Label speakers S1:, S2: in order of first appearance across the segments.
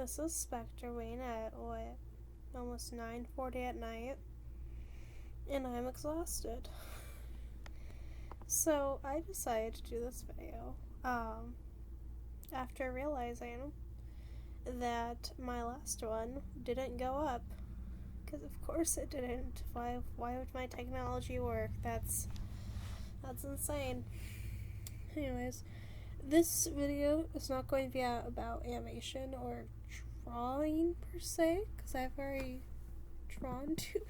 S1: This is Spectre Wayne at what? Almost 9:40 at night. And I'm exhausted. So I decided to do this video. After realizing that my last one didn't go up. Because of course it didn't. Why would my technology work? That's insane. Anyways, this video is not going to be about animation or drawing per se, because I've already drawn two.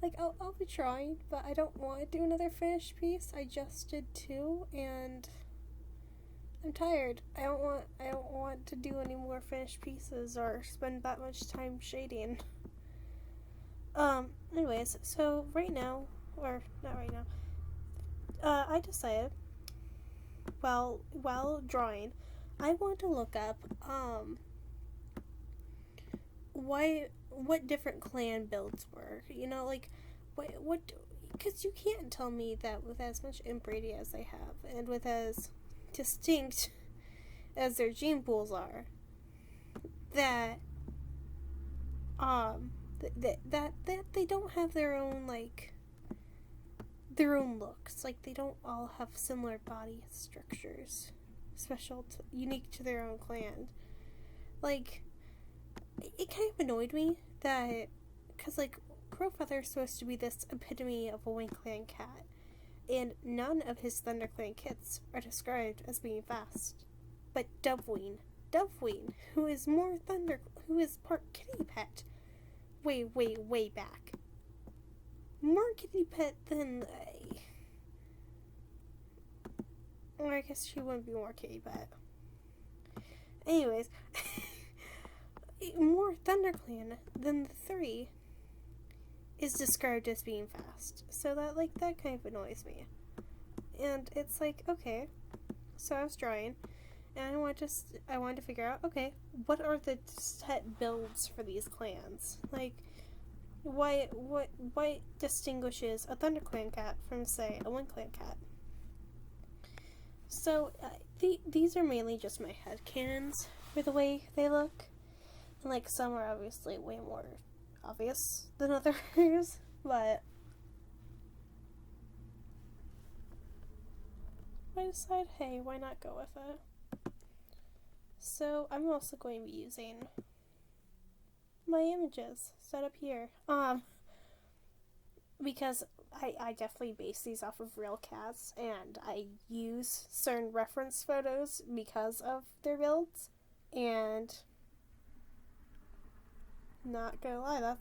S1: Like, I'll be drawing, but I don't want to do another finished piece. I just did two, and I'm tired. I don't want to do any more finished pieces or spend that much time shading. Anyways, so right now, or not right now, I decided, while drawing, I want to look up, what different clan builds were, like, what, because you can't tell me that with as much inbreeding as they have, and with as distinct as their gene pools are, that they don't have their own, their own looks. Like, they don't all have similar body structures, unique to their own clan. Like, it kind of annoyed me that, because, Crowfeather is supposed to be this epitome of a Wing Clan cat, and none of his ThunderClan kits are described as being fast. But Dovewing, who is who is part kitty pet, way back. More kitty pet than or I guess she wouldn't be more kitty pet. Anyways, more ThunderClan than the three is described as being fast. So that kind of annoys me. And it's like, okay, so I was drawing, and I wanted to figure out, okay, what are the set builds for these clans? Like, what distinguishes a ThunderClan cat from, say, a Wing Clan cat? So, these are mainly just my headcanons for the way they look. And, some are obviously way more obvious than others, but I decided, hey, why not go with it? So, I'm also going to be using my images set up here. Because I definitely base these off of real cats, and I use certain reference photos because of their builds, and not gonna lie,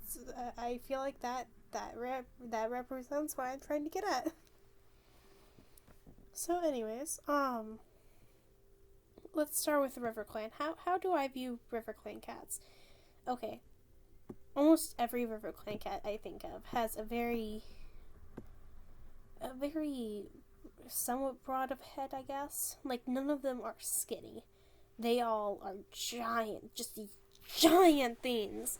S1: I feel like that represents what I'm trying to get at. So anyways, let's start with the River Clan. How do I view River Clan cats? Okay, almost every River Clan cat I think of has a very somewhat broad of head, I guess. Like, none of them are skinny. They all are giant, just these giant things.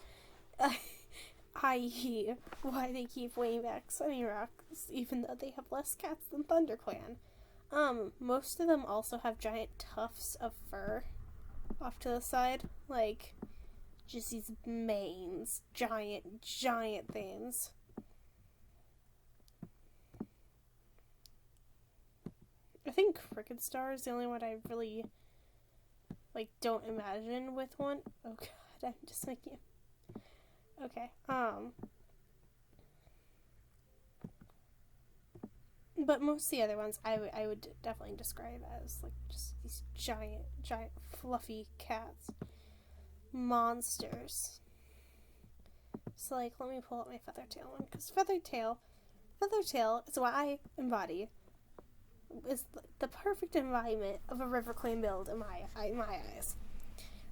S1: I.e., why they keep way back Sunny Rocks, even though they have less cats than ThunderClan. Most of them also have giant tufts of fur off to the side. Like, just these manes. Giant things. I think Cricket Star is the only one I really, don't imagine with one. Oh god, I'm just making... Okay, but most of the other ones I would definitely describe as, just these giant, fluffy cats. Monsters. So, let me pull up my Feathertail one, because Feathertail is what I embody. Is the perfect embodiment of a River Clan build in my eyes.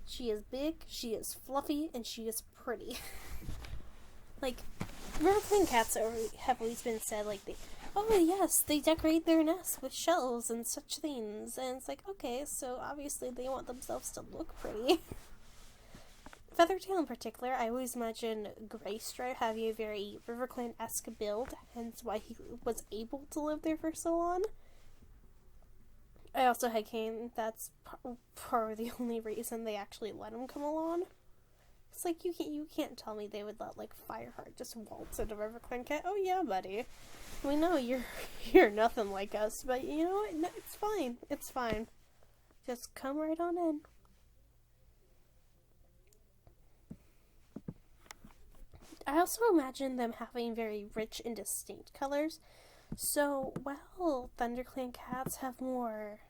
S1: She is big, she is fluffy, and she is pretty. River Clan cats have always been said, they decorate their nests with shells and such things. And it's okay, so obviously they want themselves to look pretty. Feathertail in particular, I always imagine Greystripe having a very River Clan-esque build, hence why he was able to live there for so long. I also had Kane. That's probably the only reason they actually let him come along. It's like you can't tell me they would let like Fireheart just waltz into RiverClan Cat. Oh yeah, buddy. We know you're nothing like us, but you know what? No, it's fine. It's fine. Just come right on in. I also imagine them having very rich and distinct colors. So, while ThunderClan cats have more,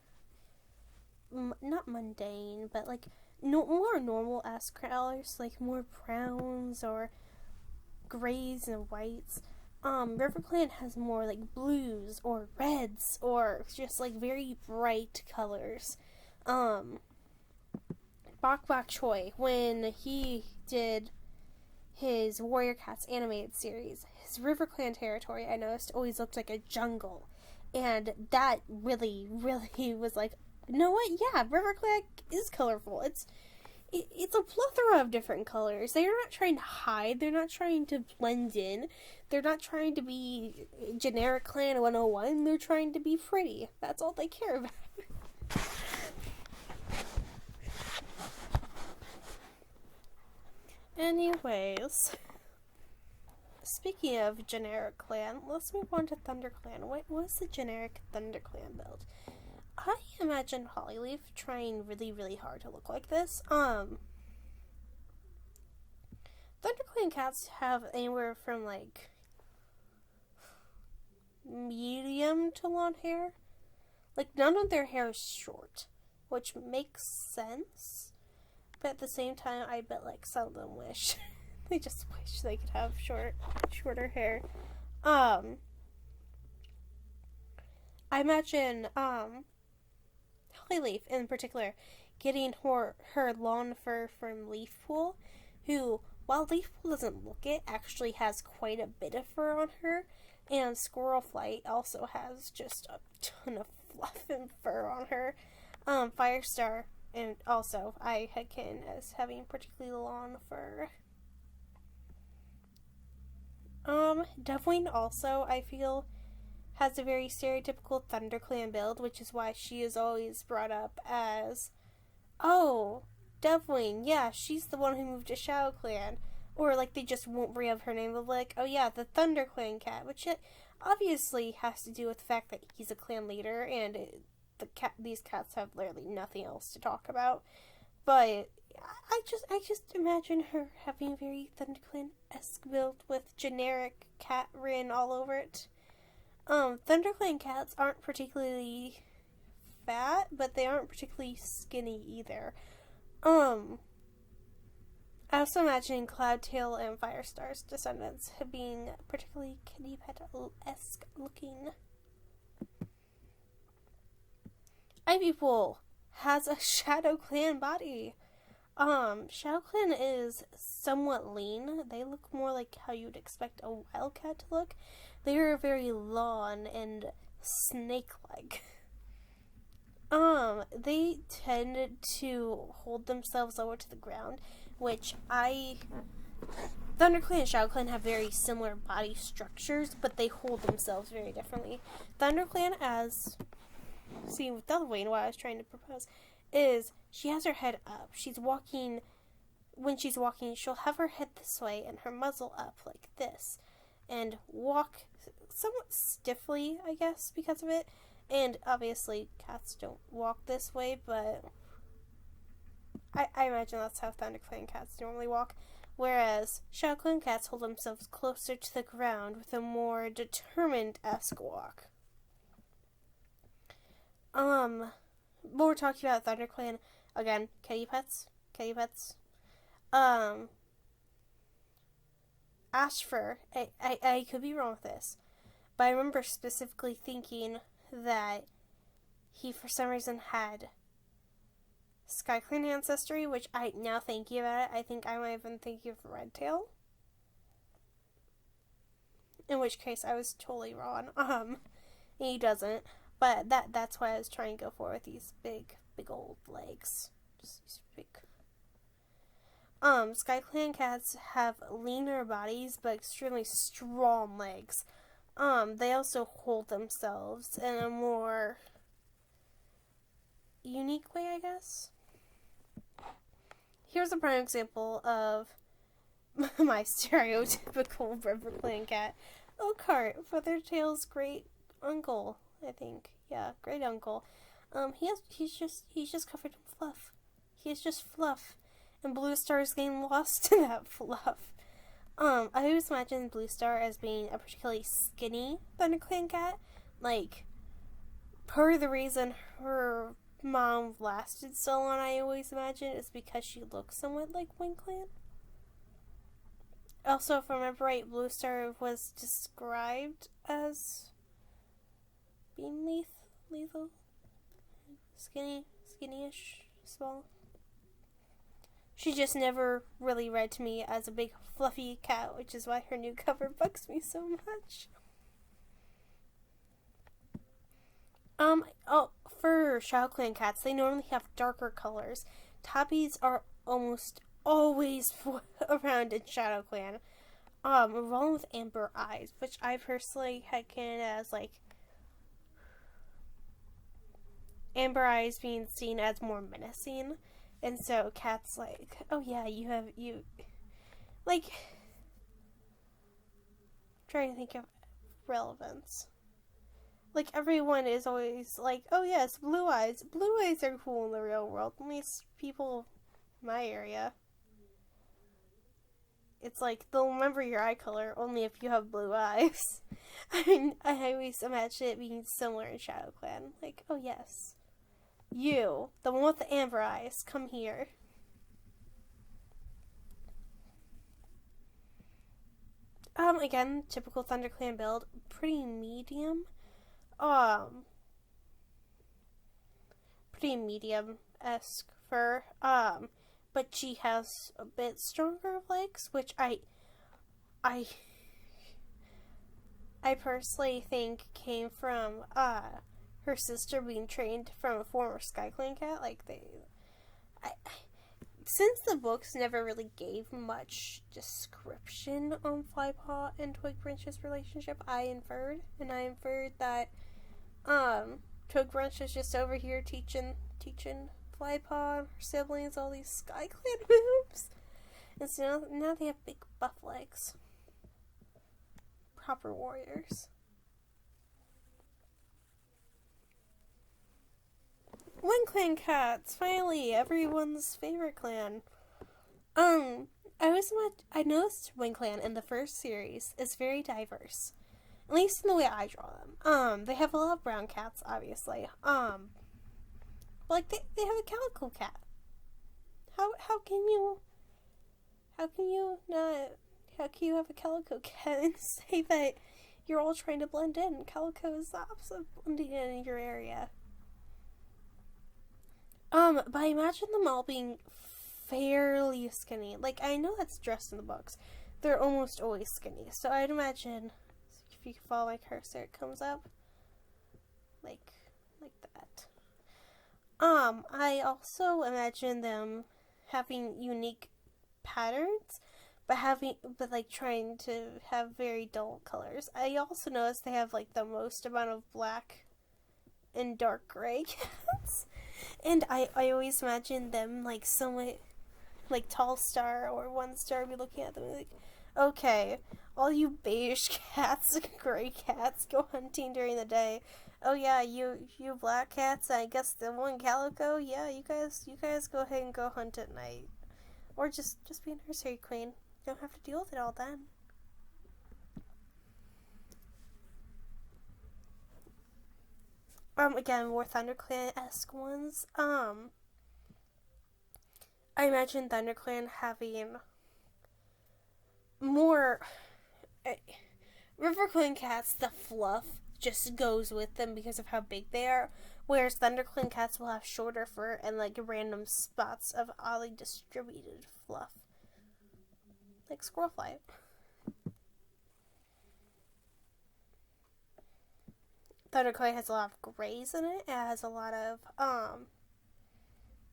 S1: not mundane, but like more normal-esque colors, like more browns or grays and whites, RiverClan has more like blues or reds or just like very bright colors. Bok Bok Choi, when he did his Warrior Cats animated series, his RiverClan territory, I noticed, always looked like a jungle. And that really, really was like, you know what? Yeah, RiverClan is colorful. It's a plethora of different colors. They're not trying to hide. They're not trying to blend in. They're not trying to be generic Clan 101. They're trying to be pretty. That's all they care about. Anyways, speaking of generic clan, let's move on to ThunderClan. What was the generic ThunderClan build? I imagine Hollyleaf trying really, really hard to look like this. ThunderClan cats have anywhere from like medium to long hair. Like none of their hair is short, which makes sense. But at the same time, I bet like some of them wish they just wish they could have shorter hair. I imagine Hollyleaf in particular getting her lawn fur from Leafpool, who, while Leafpool doesn't look it, actually has quite a bit of fur on her, and Squirrel Flight also has just a ton of fluff and fur on her. Firestar, and also I had Ken as having particularly long fur. Definitely also, I feel, has a very stereotypical ThunderClan build, which is why she is always brought up as, oh, Devwing, yeah, she's the one who moved to Shadow Clan. Or, like, they just won't bring up her name, but like, oh yeah, the ThunderClan cat, which it obviously has to do with the fact that he's a clan leader, and these cats have literally nothing else to talk about. But I just imagine her having a very ThunderClan-esque build with generic cat written all over it. ThunderClan cats aren't particularly fat, but they aren't particularly skinny either. I also imagine Cloudtail and Firestar's descendants being particularly kitty pet-esque looking. Ivypool has a Shadow Clan body. Shadow Clan is somewhat lean. They look more like how you would expect a wildcat to look. They are very long and snake-like. They tend to hold themselves lower to the ground, which ThunderClan and Shadow Clan have very similar body structures, but they hold themselves very differently. ThunderClan, as seen with Delaware, what I was trying to propose, is she has her head up. When she's walking, she'll have her head this way and her muzzle up like this, and walk somewhat stiffly, I guess, because of it. And obviously, cats don't walk this way, but I imagine that's how ThunderClan cats normally walk. Whereas Shadow Clan cats hold themselves closer to the ground with a more determined-esque walk. We're talking about ThunderClan again. Kitty pets. Ashfur. I could be wrong with this, but I remember specifically thinking that he, for some reason, had SkyClan ancestry, which now thinking about it, I think I might have been thinking of Redtail. In which case, I was totally wrong. He doesn't. But that's why I was trying to go for with these big old legs. Just these big. SkyClan cats have leaner bodies, but extremely strong legs. They also hold themselves in a more unique way, I guess. Here's a prime example of my stereotypical River Clan cat. Oakheart, Feathertail's great uncle, I think. Yeah, great uncle. He's just covered in fluff. He's just fluff. And Blue Star's getting lost in that fluff. I always imagine Blue Star as being a particularly skinny ThunderClan cat. Like, part of the reason her mom lasted so long, I always imagine, is because she looks somewhat like WindClan. Also, if I remember right, Blue Star was described as being lethal, skinny-ish, small. She just never really read to me as a big fluffy cat, which is why her new cover bugs me so much. For Shadow Clan cats, they normally have darker colors. Tabbies are almost always around in Shadow Clan. Rolling with amber eyes, which I personally had canon as like amber eyes being seen as more menacing. And so cats like, oh yeah, you like, trying to think of relevance. Like, everyone is always like, oh yes, blue eyes. Blue eyes are cool in the real world. At least people in my area. It's like, they'll remember your eye color only if you have blue eyes. I mean, I always imagine it being similar in Shadow Clan. Like, oh yes, you, the one with the amber eyes, come here. Again, typical ThunderClan build, pretty medium. Pretty medium-esque fur. But she has a bit stronger legs, which I personally think came from her sister being trained from a former SkyClan cat. Like, since the books never really gave much description on Flypaw and Twigbranch's relationship, I inferred that Twigbranch is just over here teaching Flypaw and her siblings all these SkyClan moves. And so now they have big buff legs. Proper warriors. WindClan cats, finally, everyone's favorite clan. I noticed WindClan in the first series is very diverse. At least in the way I draw them. They have a lot of brown cats, obviously. Like, they have a calico cat. How can you have a calico cat and say that you're all trying to blend in? Calico is the opposite of blending in your area. But I imagine them all being fairly skinny. Like, I know that's dressed in the books. They're almost always skinny. So I'd imagine, if you can follow my cursor, it comes up like that. I also imagine them having unique patterns, but like trying to have very dull colors. I also noticed they have like the most amount of black and dark gray cats. And I always imagine them like somewhat like Tall Star or One Star be looking at them like, okay, all you beige cats and gray cats go hunting during the day. Oh yeah, you black cats, I guess the one calico, yeah, you guys go ahead and go hunt at night. Or just be a nursery queen. You don't have to deal with it all then. Again, more ThunderClan-esque ones. I imagine ThunderClan having more RiverClan cats. The fluff just goes with them because of how big they are, whereas ThunderClan cats will have shorter fur and like random spots of oddly distributed fluff, like Squirrelfly. ThunderClan has a lot of grays in it. It has a lot of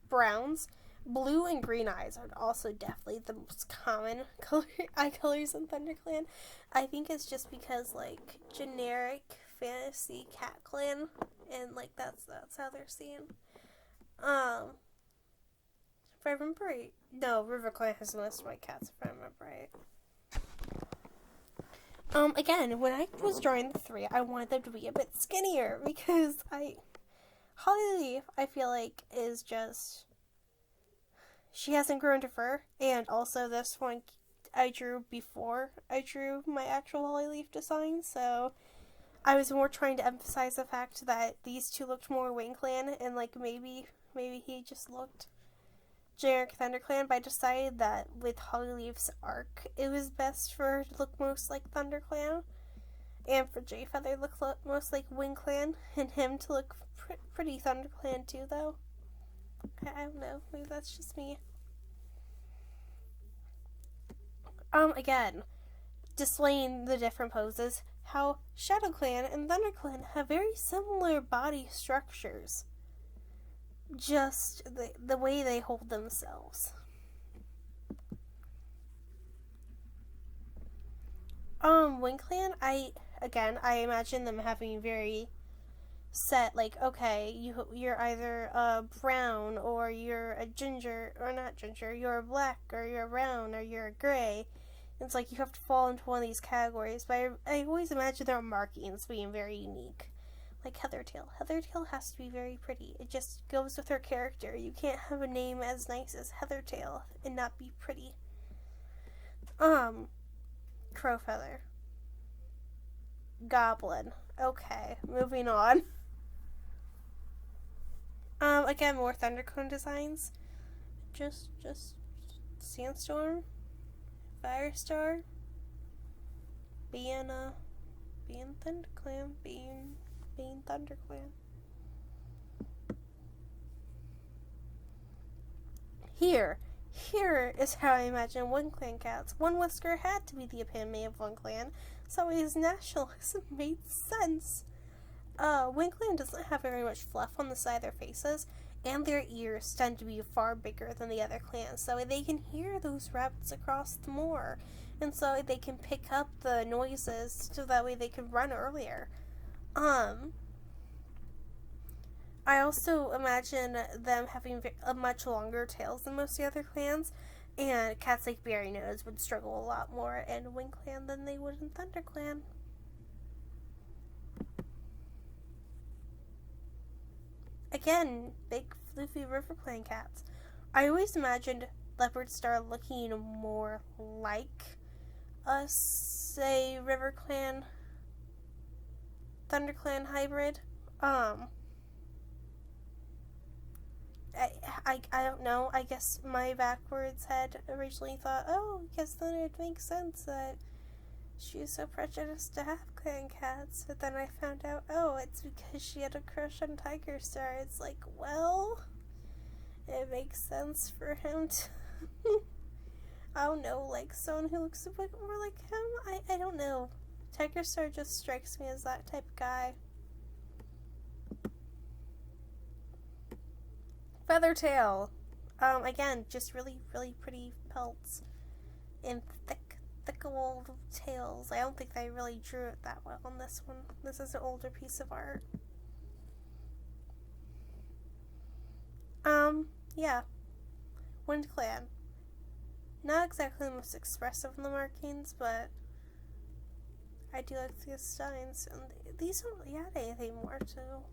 S1: browns. Blue and green eyes are also definitely the most common eye colors in ThunderClan. I think it's just because like generic fantasy cat clan, and like that's how they're seen. If I remember right. No, RiverClan has the most white cats, if I remember right. Again, when I was drawing the three, I wanted them to be a bit skinnier because Holly Leaf, I feel like, is just, she hasn't grown to fur, and also this one I drew before I drew my actual Holly Leaf design, so I was more trying to emphasize the fact that these two looked more WingClan, and like maybe he just looked generic ThunderClan, but I decided that with Holly Leaf's arc, it was best for her to look most like ThunderClan, and for Jay Feather to look most like WingClan, and him to look pretty ThunderClan too, though. I don't know, maybe that's just me. Again, displaying the different poses, how ShadowClan and ThunderClan have very similar body structures. Just the way they hold themselves. WingClan, I imagine them having very set, like, okay, you're either brown, or you're a ginger, or not ginger, you're a black, or you're a brown, or you're a gray. It's like you have to fall into one of these categories, but I always imagine their markings being very unique. Like Heathertail. Heathertail has to be very pretty. It just goes with her character. You can't have a name as nice as Heathertail and not be pretty. Crowfeather. Goblin. Okay, moving on. Again, more ThunderClan designs. Just Sandstorm, Firestar, being ThunderClan, being ThunderClan. Here is how I imagine WingClan cats. One Whisker had to be the epitome of WingClan, so his nationalism made sense. WingClan doesn't have very much fluff on the side of their faces, and their ears tend to be far bigger than the other clans, so they can hear those rabbits across the moor, and so they can pick up the noises, so that way they can run earlier. I also imagine them having much longer tails than most of the other clans, and cats like Berry Nose would struggle a lot more in WingClan than they would in ThunderClan. Again, big floofy RiverClan cats. I always imagined Leopard Star looking more like a, say, RiverClan ThunderClan hybrid. I don't know. I guess my backwards head originally thought, oh, I guess then it makes sense that she's so prejudiced to have clan cats. But then I found out, oh, it's because she had a crush on Tiger Star. It's like, well, it makes sense for him to, I don't know, like someone who looks a bit more like him. I don't know. Tiger Star just strikes me as that type of guy. Feathertail. Again, just really, really pretty pelts and thick old tails. I don't think they really drew it that well on this one. This is an older piece of art. Yeah. WindClan. Not exactly the most expressive in the markings, but I do like these designs, and these don't really add anything more to.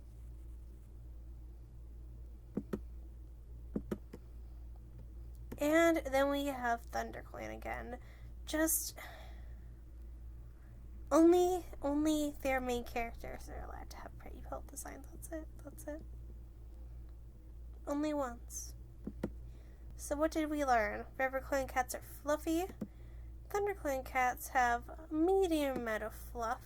S1: And then we have ThunderClan again. Just only their main characters are allowed to have pretty pelt designs. That's it. Only once. So what did we learn? RiverClan cats are fluffy. ThunderClan cats have a medium amount of fluff,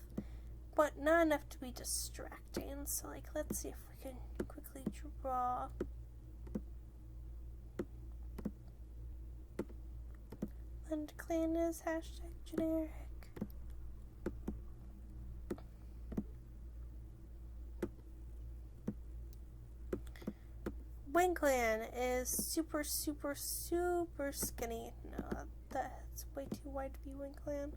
S1: but not enough to be distracting. So let's see if we can quickly draw. ThunderClan is #generic. WingClan is super skinny. No, that's way too wide to be WingClan.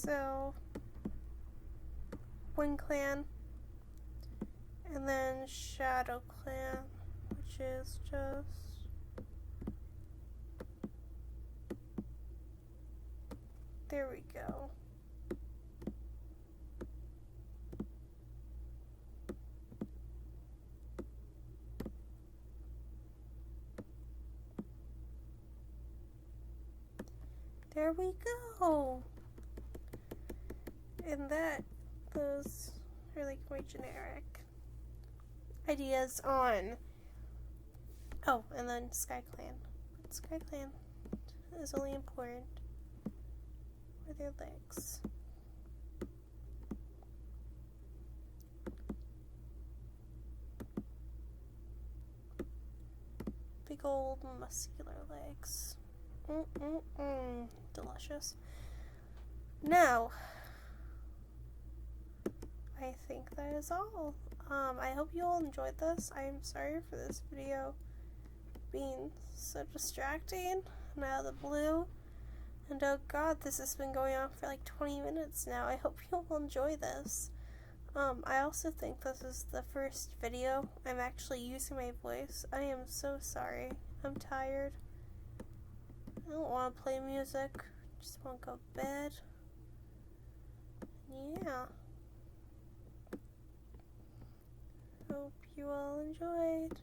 S1: So, Wind Clan, and then Shadow Clan, which is just there we go. There we go. And those are like my generic ideas on. Oh, and then Sky Clan. But Sky Clan is only important for their legs. Big old muscular legs. Delicious. Now, I think that is all. I hope you all enjoyed this. I am sorry for this video being so distracting and out of the blue. And oh god, this has been going on for like 20 minutes now. I hope you all enjoy this. I also think this is the first video I'm actually using my voice. I am so sorry. I'm tired. I don't want to play music. Just want to go to bed. Yeah. Hope you all enjoyed.